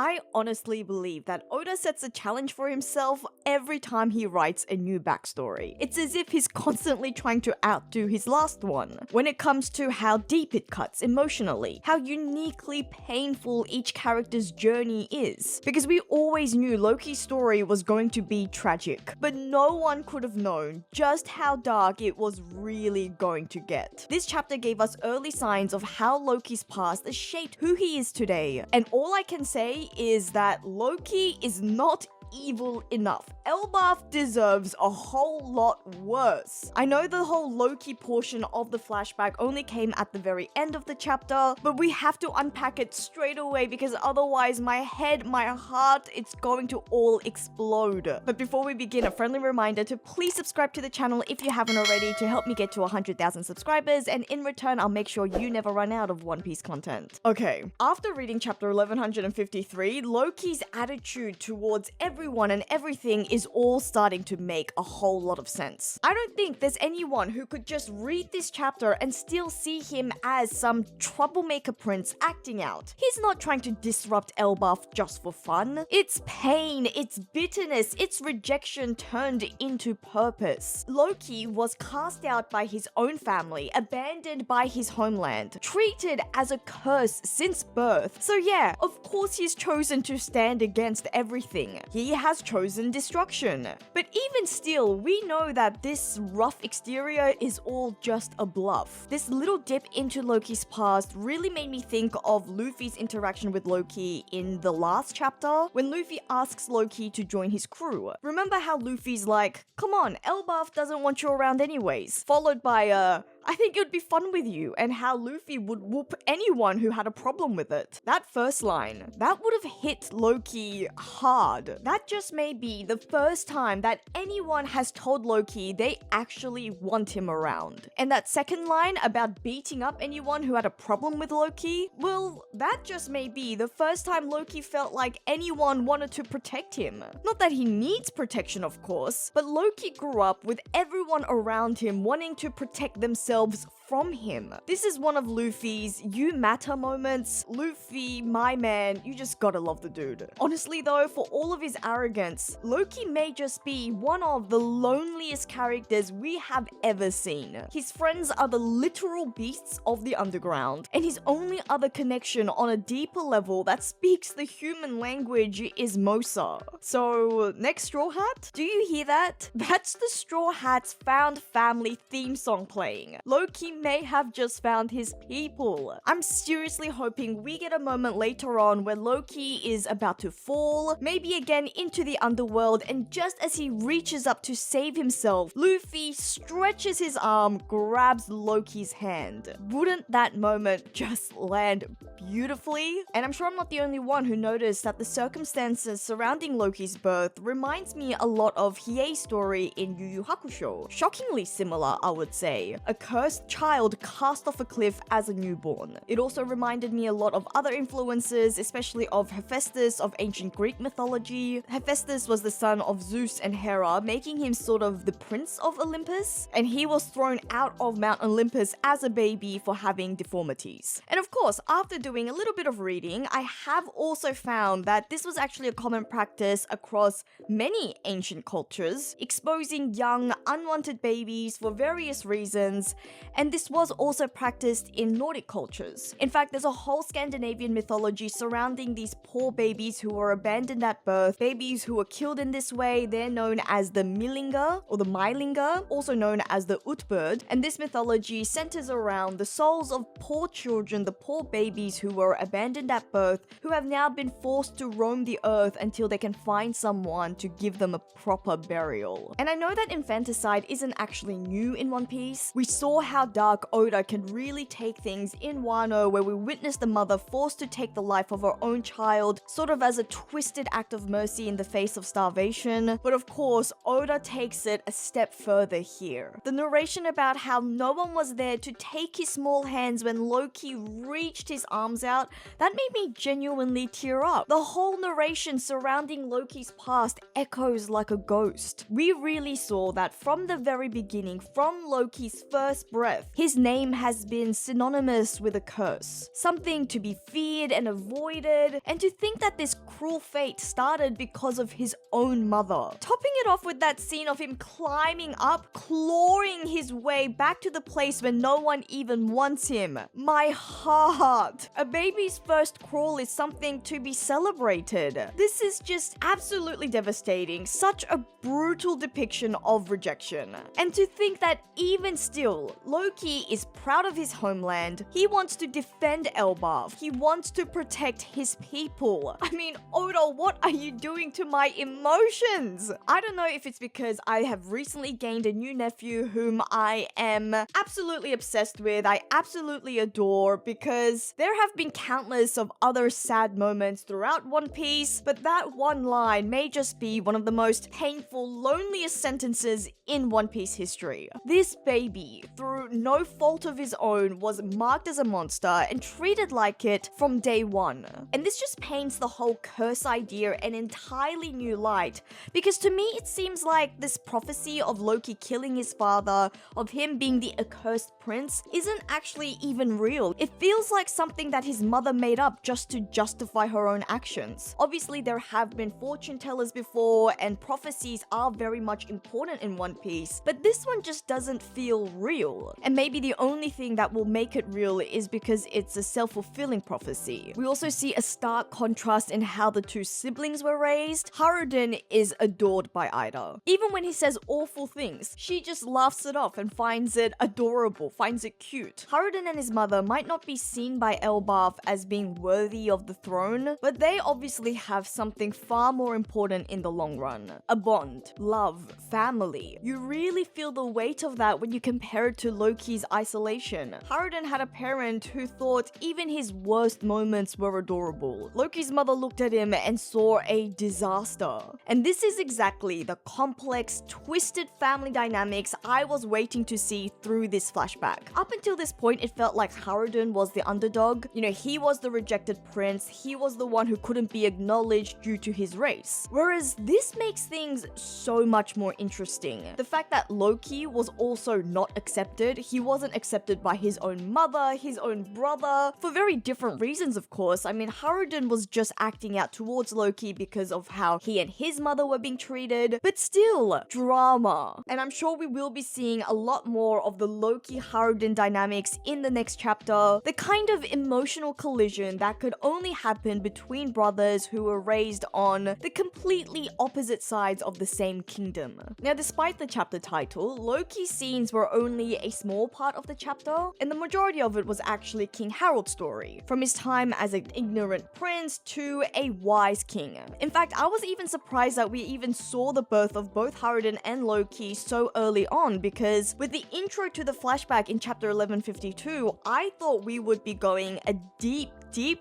I honestly believe that Oda sets a challenge for himself every time he writes a new backstory. It's as if he's constantly trying to outdo his last one when it comes to how deep it cuts emotionally, how uniquely painful each character's journey is. Because we always knew Loki's story was going to be tragic, but no one could have known just how dark it was really going to get. This chapter gave us early signs of how Loki's past has shaped who he is today, and all I can say is that Loki is not evil enough. Elbaf deserves a whole lot worse. I know the whole Loki portion of the flashback only came at the very end of the chapter, but we have to unpack it straight away because otherwise my head, my heart, it's going to all explode. But before we begin, a friendly reminder to please subscribe to the channel if you haven't already to help me get to 100,000 subscribers, and in return I'll make sure you never run out of One Piece content. Okay, after reading chapter 1153, Loki's attitude towards everyone and everything is all starting to make a whole lot of sense. I don't think there's anyone who could just read this chapter and still see him as some troublemaker prince acting out. He's not trying to disrupt Elbaf just for fun. It's pain, it's bitterness, it's rejection turned into purpose. Loki was cast out by his own family, abandoned by his homeland, treated as a curse since birth. So yeah, of course he's chosen to stand against everything. He has chosen destruction. But even still, we know that this rough exterior is all just a bluff. This little dip into Loki's past really made me think of Luffy's interaction with Loki in the last chapter, when Luffy asks Loki to join his crew. Remember how Luffy's like, come on, Elbaf doesn't want you around anyways, followed by I think it would be fun with you, and how Luffy would whoop anyone who had a problem with it. That first line, that would have hit Loki hard. That just may be the first time that anyone has told Loki they actually want him around. And that second line about beating up anyone who had a problem with Loki, well, that just may be the first time Loki felt like anyone wanted to protect him. Not that he needs protection, of course, but Loki grew up with everyone around him wanting to protect themselves from him. This is one of Luffy's you matter moments. Luffy, my man, you just gotta love the dude. Honestly though, for all of his arrogance, Loki may just be one of the loneliest characters we have ever seen. His friends are the literal beasts of the underground, and his only other connection on a deeper level that speaks the human language is Mosa. So, next Straw Hat? Do you hear that? That's the Straw Hat's Found Family theme song playing. Loki may have just found his people. I'm seriously hoping we get a moment later on where Loki is about to fall, maybe again into the underworld, and just as he reaches up to save himself, Luffy stretches his arm, grabs Loki's hand. Wouldn't that moment just land beautifully? And I'm sure I'm not the only one who noticed that the circumstances surrounding Loki's birth reminds me a lot of Hiei's story in Yu Yu Hakusho. Shockingly similar, I would say. A cursed child cast off a cliff as a newborn. It also reminded me a lot of other influences, especially of Hephaestus of ancient Greek mythology. Hephaestus was the son of Zeus and Hera, making him sort of the prince of Olympus, and he was thrown out of Mount Olympus as a baby for having deformities. And of course, after doing a little bit of reading, I have also found that this was actually a common practice across many ancient cultures, exposing young, unwanted babies for various reasons, and this was also practiced in Nordic cultures. In fact, there's a whole Scandinavian mythology surrounding these poor babies who were abandoned at birth. Babies who were killed in this way, they're known as the Millinga or the Mylinga, also known as the Utbird, and this mythology centers around the souls of poor children, the poor babies who were abandoned at birth, who have now been forced to roam the earth until they can find someone to give them a proper burial. And I know that infanticide isn't actually new in One Piece. We saw how dark Oda can really take things in Wano, where we witnessed the mother forced to take the life of her own child, sort of as a twisted act of mercy in the face of starvation. But of course, Oda takes it a step further here. The narration about how no one was there to take his small hands when Loki reached his arms out, that made me genuinely tear up. The whole narration surrounding Loki's past echoes like a ghost. We really saw that from the very beginning, from Loki's first first breath, his name has been synonymous with a curse, something to be feared and avoided, and to think that this cruel fate started because of his own mother. Topping it off with that scene of him climbing up, clawing his way back to the place where no one even wants him. My heart. A baby's first crawl is something to be celebrated. This is just absolutely devastating. Such a brutal depiction of rejection. And to think that even still, Loki is proud of his homeland. He wants to defend Elbaf. He wants to protect his people. I mean, Oda, what are you doing to my emotions? I don't know if it's because I have recently gained a new nephew whom I am absolutely obsessed with. I absolutely adore, because there have been countless of other sad moments throughout One Piece, but that one line may just be one of the most painful, loneliest sentences in One Piece history. This baby, through no fault of his own, was marked as a monster and treated like it from day one. And this just paints the whole curse idea an entirely new light, because to me it seems like this prophecy of Loki killing his father, of him being the accursed prince, isn't actually even real. It feels like something that his mother made up just to justify her own actions. Obviously, there have been fortune tellers before, and prophecies are very much important in One Piece, but this one just doesn't feel real. And maybe the only thing that will make it real is because it's a self-fulfilling prophecy. We also see a stark contrast in how the two siblings were raised. Haruden is adored by Ida. Even when he says awful things, she just laughs it off and finds it adorable, finds it cute. Haruden and his mother might not be seen by Elbaf as being worthy of the throne, but they obviously have something far more important in the long run. A bond, love, family. You really feel the weight of that when you compare it to Loki's isolation. Haruden had a parent who thought even his worst moments were adorable. Loki's mother looked at him and saw a disaster. And this is exactly the complex, twisted family dynamics I was waiting to see through this flashback. Up until this point, it felt like Haruden was the underdog. You know, he was the rejected prince. He was the one who couldn't be acknowledged due to his race. Whereas this makes things so much more interesting. The fact that Loki was also not accepted. He wasn't accepted by his own mother, his own brother, for very different reasons, of course. I mean, Haruden was just acting out towards Loki because of how he and his mother were being treated, but still, drama. And I'm sure we will be seeing a lot more of the Loki-Haruden dynamics in the next chapter, the kind of emotional collision that could only happen between brothers who were raised on the completely opposite sides of the same kingdom. Now, despite the chapter title, Loki's scenes were only a small part of the chapter, and the majority of it was actually King Harold's story, from his time as an ignorant prince to a wise king. In fact, I was even surprised that we even saw the birth of both Haruden and Loki so early on, because with the intro to the flashback in chapter 1152, I thought we would be going a deep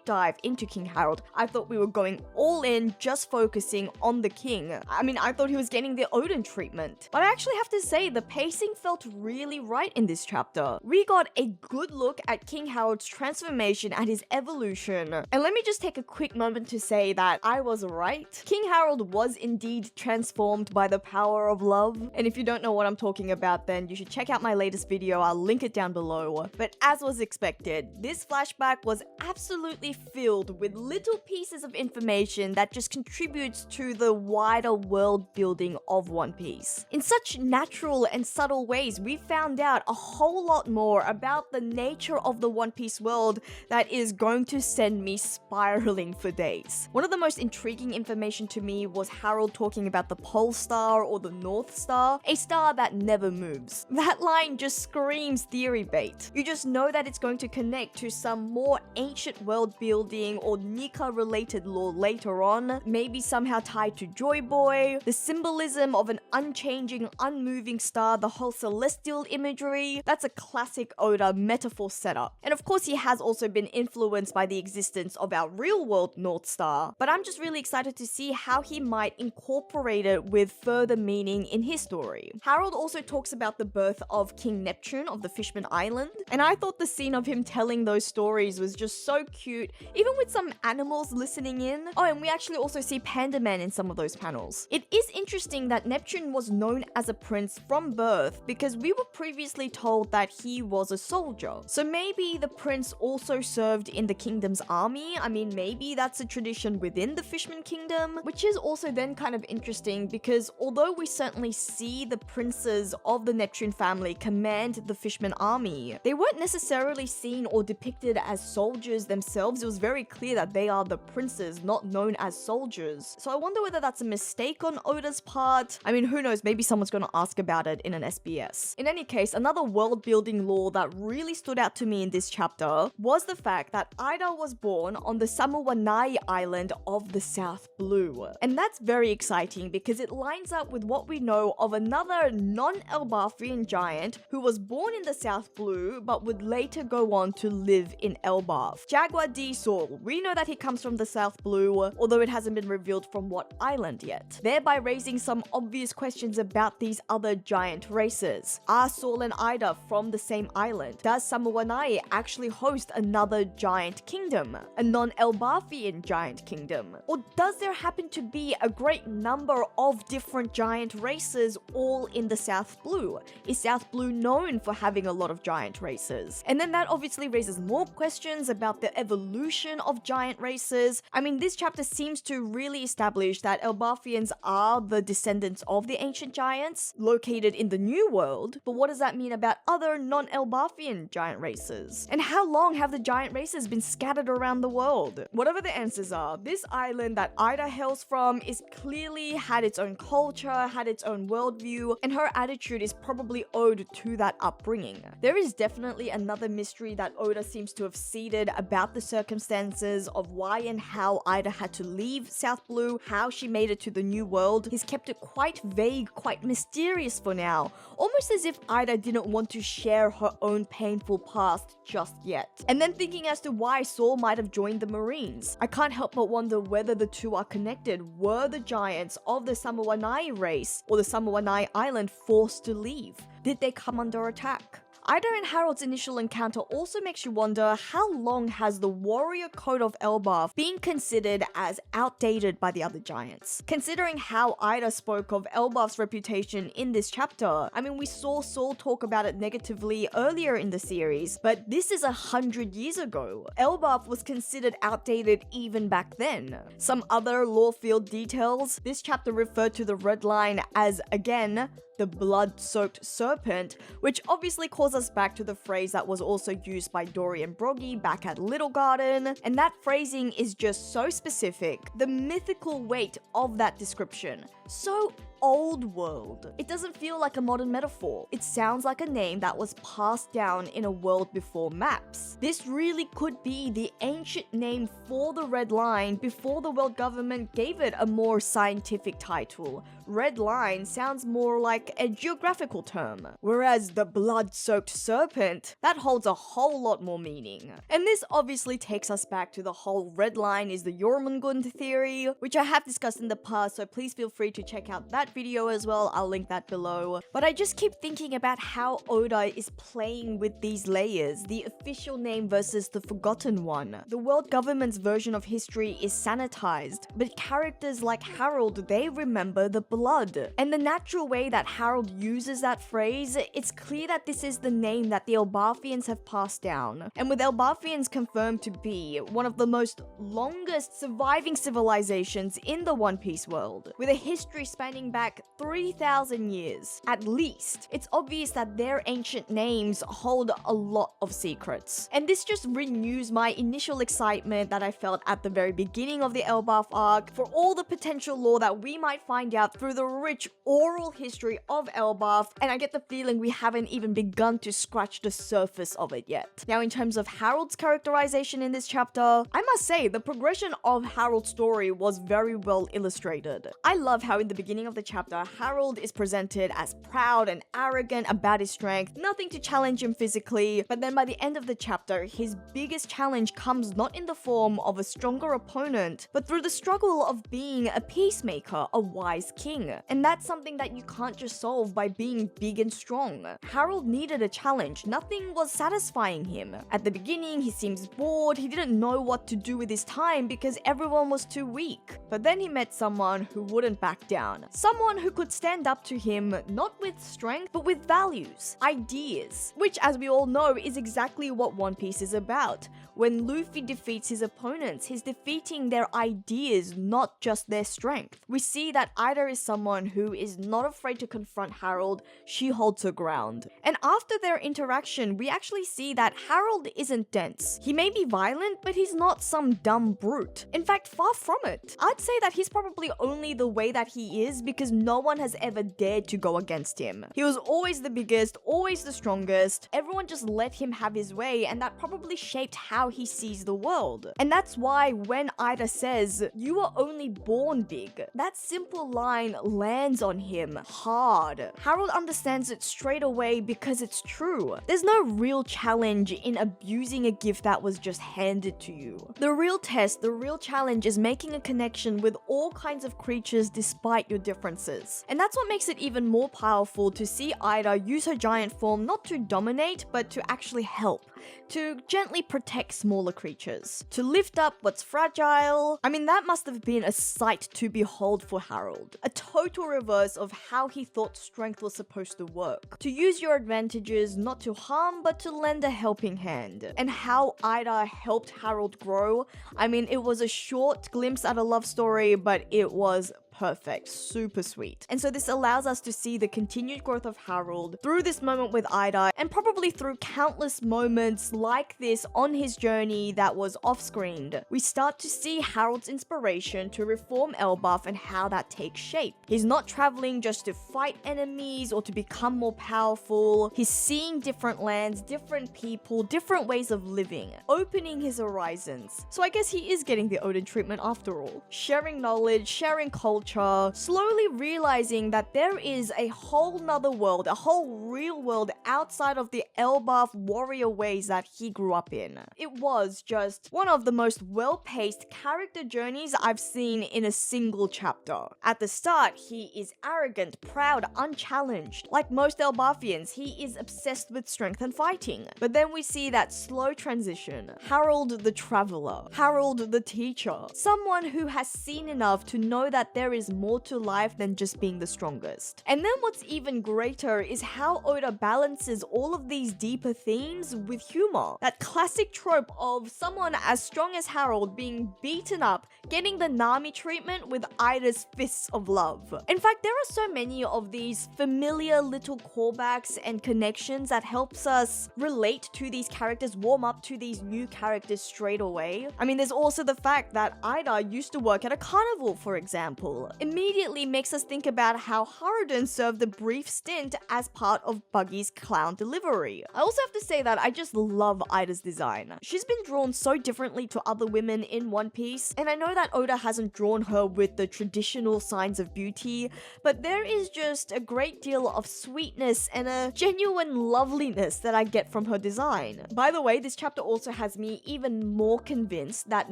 dive into King Harold. I thought we were going all in, just focusing on the king. I mean, I thought he was getting the Odin treatment. But I actually have to say, the pacing felt really right in this chapter. We got a good look at King Harold's transformation and his evolution. And let me just take a quick moment to say that I was right. King Harold was indeed transformed by the power of love. And if you don't know what I'm talking about, then you should check out my latest video. I'll link it down below. But as was expected, this flashback was absolutely filled with little pieces of information that just contributes to the wider world building of One Piece. In such natural and subtle ways, we found out a whole lot more about the nature of the One Piece world that is going to send me spiraling for days. One of the most intriguing information to me was Harold talking about the Pole Star or the North Star, a star that never moves. That line just screams theory bait. You just know that it's going to connect to some more ancient world building or Nika related lore later on, maybe somehow tied to Joy Boy, the symbolism of an unchanging, unmoving star, the whole celestial imagery. That's a classic Oda metaphor setup. And of course, he has also been influenced by the existence of our real world North Star, but I'm just really excited to see how he might incorporate it with further meaning in his story. Harold also talks about the birth of King Neptune of the Fishman Island, and I thought the scene of him telling those stories was just so cute, even with some animals listening in. Oh, and we actually also see Panda Man in some of those panels. It is interesting that Neptune was known as a prince from birth because we were previously told that he was a soldier. So maybe the prince also served in the kingdom's army. I mean, maybe that's a tradition within the Fishman Kingdom, which is also then kind of interesting because although we certainly see the princes of the Neptune family command the Fishman army, they weren't necessarily seen or depicted as soldiers themselves. It was very clear that they are the princes, not known as soldiers. So I wonder whether that's a mistake on Oda's part. I mean, who knows, maybe someone's gonna ask about it in an SBS. In any case, another world-building lore that really stood out to me in this chapter was the fact that Ida was born on the Samuanai island of the South Blue. And that's very exciting because it lines up with what we know of another non-Elbafian giant who was born in the South Blue but would later go on to live in Elbaf. Jaguar D. Saul. We know that he comes from the South Blue, although it hasn't been revealed from what island yet, thereby raising some obvious questions about these other giant races. Are Saul and Ida from the same island? Does Samuanai actually host another giant kingdom? A non-Elbafian giant kingdom? Or does there happen to be a great number of different giant races all in the South Blue? Is South Blue known for having a lot of giant races? And then that obviously raises more questions about the evolution of giant races. I mean, this chapter seems to really establish that Elbafians are the descendants of the ancient giants located in the New World, but what does that mean about other non-Elbafian giant races? And how long have the giant races been scattered around the world? Whatever the answers are, this island that Ida hails from is clearly had its own culture, had its own worldview, and her attitude is probably owed to that upbringing. There is definitely another mystery that Oda seems to have seeded about the circumstances of why and how Ida had to leave South Blue, how she made it to the New World. He's kept it quite vague, quite mysterious for now, almost as if Ida didn't want to share her own painful past just yet. And then thinking as to why Saul might have joined the Marines, I can't help but wonder whether the two are connected. Were the giants of the Samuanai race or the Samuanai island forced to leave? Did they come under attack? Ida and Harold's initial encounter also makes you wonder how long has the warrior code of Elbaf been considered as outdated by the other giants? Considering how Ida spoke of Elbaf's reputation in this chapter, I mean, we saw Saul talk about it negatively earlier in the series, but this is 100 years ago. Elbaf was considered outdated even back then. Some other lore field details, this chapter referred to the red line as, again, the blood-soaked serpent, which obviously calls us back to the phrase that was also used by Dory and Broggy back at Little Garden, and that phrasing is just so specific. The mythical weight of that description, so old world. It doesn't feel like a modern metaphor. It sounds like a name that was passed down in a world before maps. This really could be the ancient name for the Red Line before the world government gave it a more scientific title. Red Line sounds more like a geographical term, whereas the blood-soaked serpent, that holds a whole lot more meaning. And this obviously takes us back to the whole Red Line is the Jormungand theory, which I have discussed in the past, so please feel free to check out that video as well. I'll link that below. But I just keep thinking about how Oda is playing with these layers, the official name versus the forgotten one. The world government's version of history is sanitized, but characters like Harold, they remember the blood. And the natural way that Harold uses that phrase, it's clear that this is the name that the Elbafians have passed down. And with Elbafians confirmed to be one of the most longest surviving civilizations in the One Piece world, with a history spanning back 3,000 years at least, it's obvious that their ancient names hold a lot of secrets. And this just renews my initial excitement that I felt at the very beginning of the Elbaf arc for all the potential lore that we might find out through the rich oral history of Elbaf, and I get the feeling we haven't even begun to scratch the surface of it yet. Now, in terms of Harold's characterization in this chapter, I must say the progression of Harold's story was very well illustrated. I love how in the beginning of the chapter, Harold is presented as proud and arrogant about his strength, nothing to challenge him physically, but then by the end of the chapter, his biggest challenge comes not in the form of a stronger opponent, but through the struggle of being a peacemaker, a wise king. And that's something that you can't just solve by being big and strong. Harold needed a challenge, nothing was satisfying him. At the beginning, he seems bored, he didn't know what to do with his time because everyone was too weak. But then he met someone who wouldn't back down. Someone who could stand up to him, not with strength, but with values, ideas. Which, as we all know, is exactly what One Piece is about. When Luffy defeats his opponents, he's defeating their ideas, not just their strength. We see that Ida is someone who is not afraid to confront Harold, she holds her ground. And after their interaction, we actually see that Harold isn't dense. He may be violent, but he's not some dumb brute. In fact, far from it. I'd say that he's probably only the way that he is because no one has ever dared to go against him. He was always the biggest, always the strongest. Everyone just let him have his way, and that probably shaped how he sees the world. And that's why when Ida says, "You are only born big," that simple line lands on him hard. Harold understands it straight away because it's true. There's no real challenge in abusing a gift that was just handed to you. The real test, the real challenge is making a connection with all kinds of creatures despite your differences. And that's what makes it even more powerful to see Ida use her giant form not to dominate, but to actually help. To gently protect smaller creatures. To lift up what's fragile. I mean, that must have been a sight to behold for Harold. A total reverse of how he thought strength was supposed to work. To use your advantages not to harm, but to lend a helping hand. And how Ida helped Harold grow. I mean, it was a short glimpse at a love story, but it was perfect, super sweet. And so this allows us to see the continued growth of Harold through this moment with Ida, and probably through countless moments like this on his journey that was off-screened. We start to see Harold's inspiration to reform Elbaf and how that takes shape. He's not traveling just to fight enemies or to become more powerful. He's seeing different lands, different people, different ways of living, opening his horizons. So I guess he is getting the Odin treatment after all. Sharing knowledge, sharing culture, slowly realizing that there is a whole nother world, a whole real world outside of the Elbaf warrior ways that he grew up in. It was just one of the most well-paced character journeys I've seen in a single chapter. At the start, he is arrogant, proud, unchallenged. Like most Elbafians, he is obsessed with strength and fighting. But then we see that slow transition. Harold the traveler, Harold the teacher, someone who has seen enough to know that there is more to life than just being the strongest. And then what's even greater is how Oda balances all of these deeper themes with humor. That classic trope of someone as strong as Harold being beaten up, getting the Nami treatment with Ida's fists of love. In fact, there are so many of these familiar little callbacks and connections that helps us relate to these characters, warm up to these new characters straight away. I mean, there's also the fact that Ida used to work at a carnival, for example. Immediately makes us think about how Haruden served a brief stint as part of Buggy's clown delivery. I also have to say that I just love Ida's design. She's been drawn so differently to other women in One Piece, and I know that Oda hasn't drawn her with the traditional signs of beauty, but there is just a great deal of sweetness and a genuine loveliness that I get from her design. By the way, this chapter also has me even more convinced that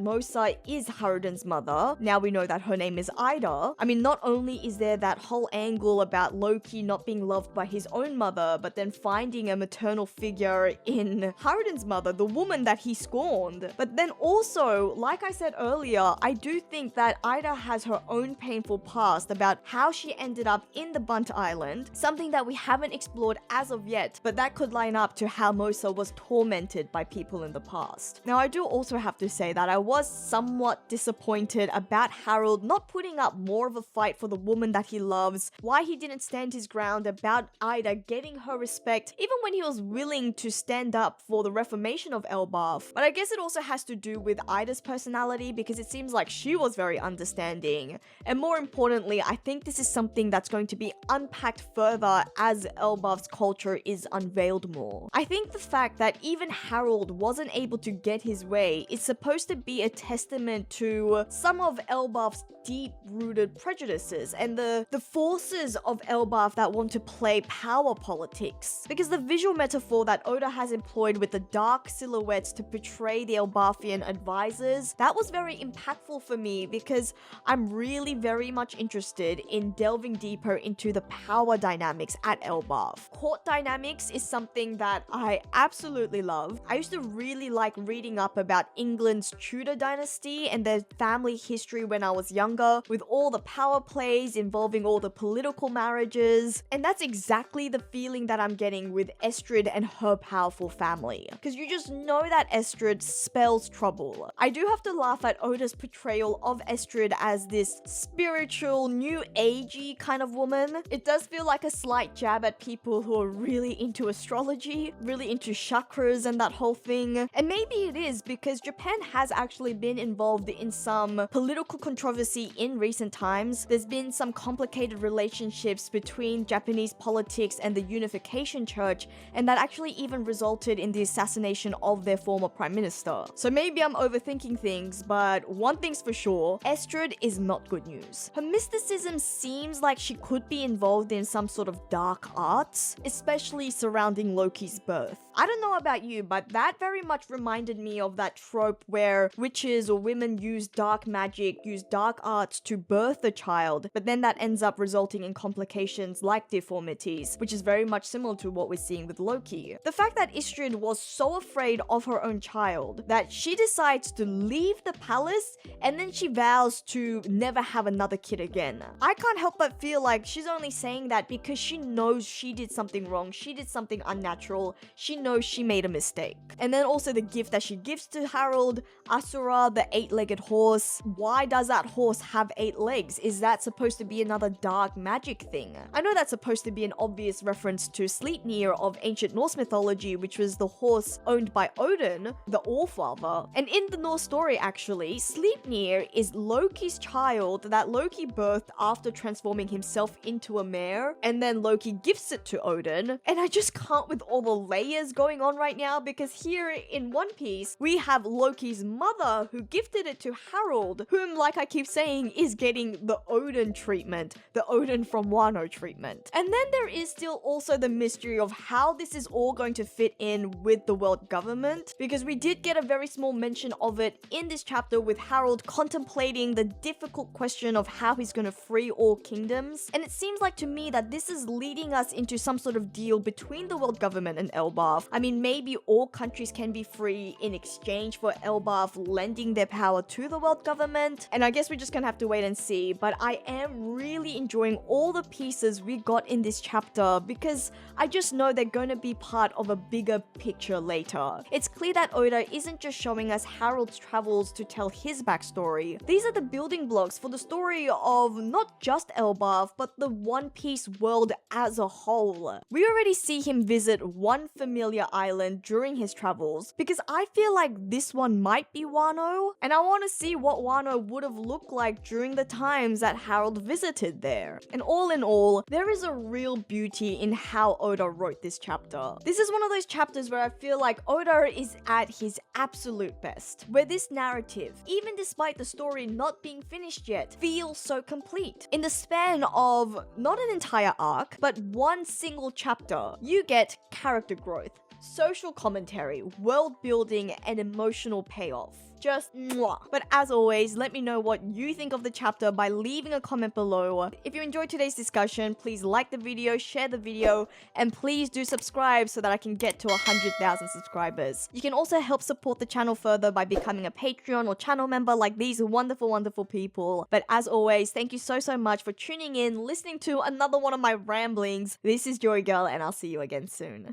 Mosa is Haruden's mother. Now we know that her name is Ida. I mean, not only is there that whole angle about Loki not being loved by his own mother, but then finding a maternal figure in Haruden's mother, the woman that he scorned. But then also, like I said earlier, I do think that Ida has her own painful past about how she ended up in the Bunt Island, something that we haven't explored as of yet, but that could line up to how Mosa was tormented by people in the past. Now, I do also have to say that I was somewhat disappointed about Harold not putting up more of a fight for the woman that he loves, why he didn't stand his ground about Ida getting her respect, even when he was willing to stand up for the reformation of Elbaf. But I guess it also has to do with Ida's personality, because it seems like she was very understanding. And more importantly, I think this is something that's going to be unpacked further as Elbaf's culture is unveiled more. I think the fact that even Harold wasn't able to get his way is supposed to be a testament to some of Elbaf's deep-rooted deep-rooted prejudices and the forces of Elbaf that want to play power politics. Because the visual metaphor that Oda has employed with the dark silhouettes to portray the Elbafian advisors, that was very impactful for me because I'm really very much interested in delving deeper into the power dynamics at Elbaf. Court dynamics is something that I absolutely love. I used to really like reading up about England's Tudor dynasty and their family history when I was younger, with all the power plays involving all the political marriages, and that's exactly the feeling that I'm getting with Estrid and her powerful family. Because you just know that Estrid spells trouble. I do have to laugh at Oda's portrayal of Estrid as this spiritual, new agey kind of woman. It does feel like a slight jab at people who are really into astrology, really into chakras and that whole thing. And maybe it is because Japan has actually been involved in some political controversy in recent times. There's been some complicated relationships between Japanese politics and the Unification Church, and that actually even resulted in the assassination of their former prime minister. So maybe I'm overthinking things, but one thing's for sure, Estrid is not good news. Her mysticism seems like she could be involved in some sort of dark arts, especially surrounding Loki's birth. I don't know about you, but that very much reminded me of that trope where witches or women use dark magic, use dark arts to birth a child, but then that ends up resulting in complications like deformities, which is very much similar to what we're seeing with Loki. The fact that Istrid was so afraid of her own child that she decides to leave the palace and then she vows to never have another kid again. I can't help but feel like she's only saying that because she knows she did something wrong, she did something unnatural, she knows she made a mistake. And then also the gift that she gives to Harold, Asura, the 8-legged horse. Why does that horse have 8 legs? Is that supposed to be another dark magic thing? I know that's supposed to be an obvious reference to Sleipnir of ancient Norse mythology, which was the horse owned by Odin, the Allfather. And in the Norse story actually, Sleipnir is Loki's child that Loki birthed after transforming himself into a mare, and then Loki gifts it to Odin. And I just can't with all the layers going on right now, because here in One Piece, we have Loki's mother who gifted it to Harold, whom, like I keep saying, is getting the Odin treatment, the Odin from Wano treatment. And then there is still also the mystery of how this is all going to fit in with the world government, because we did get a very small mention of it in this chapter with Harold contemplating the difficult question of how he's going to free all kingdoms. And it seems like to me that this is leading us into some sort of deal between the world government and Elbaf. I mean, maybe all countries can be free in exchange for Elbaf lending their power to the world government, and I guess we're just gonna have to wait and see. But I am really enjoying all the pieces we got in this chapter because I just know they're going to be part of a bigger picture later. It's clear that Oda isn't just showing us Harold's travels to tell his backstory. These are the building blocks for the story of not just Elbaf, but the One Piece world as a whole. We already see him visit one familiar island during his travels, because I feel like this one might be Wano, and I want to see what Wano would have looked like during the times that Harold visited there. And all in all, there is a real beauty in how Oda wrote this chapter. This is one of those chapters where I feel like Oda is at his absolute best, where this narrative, even despite the story not being finished yet, feels so complete. In the span of not an entire arc, but one single chapter, you get character growth, social commentary, world building, and emotional payoff. Just mwah. But as always, let me know what you think of the chapter by leaving a comment below. If you enjoyed today's discussion, please like the video, share the video, and please do subscribe so that I can get to 100,000 subscribers. You can also help support the channel further by becoming a Patreon or channel member like these wonderful, wonderful people. But as always, thank you so much for tuning in, listening to another one of my ramblings. This is JoyGirl, and I'll see you again soon.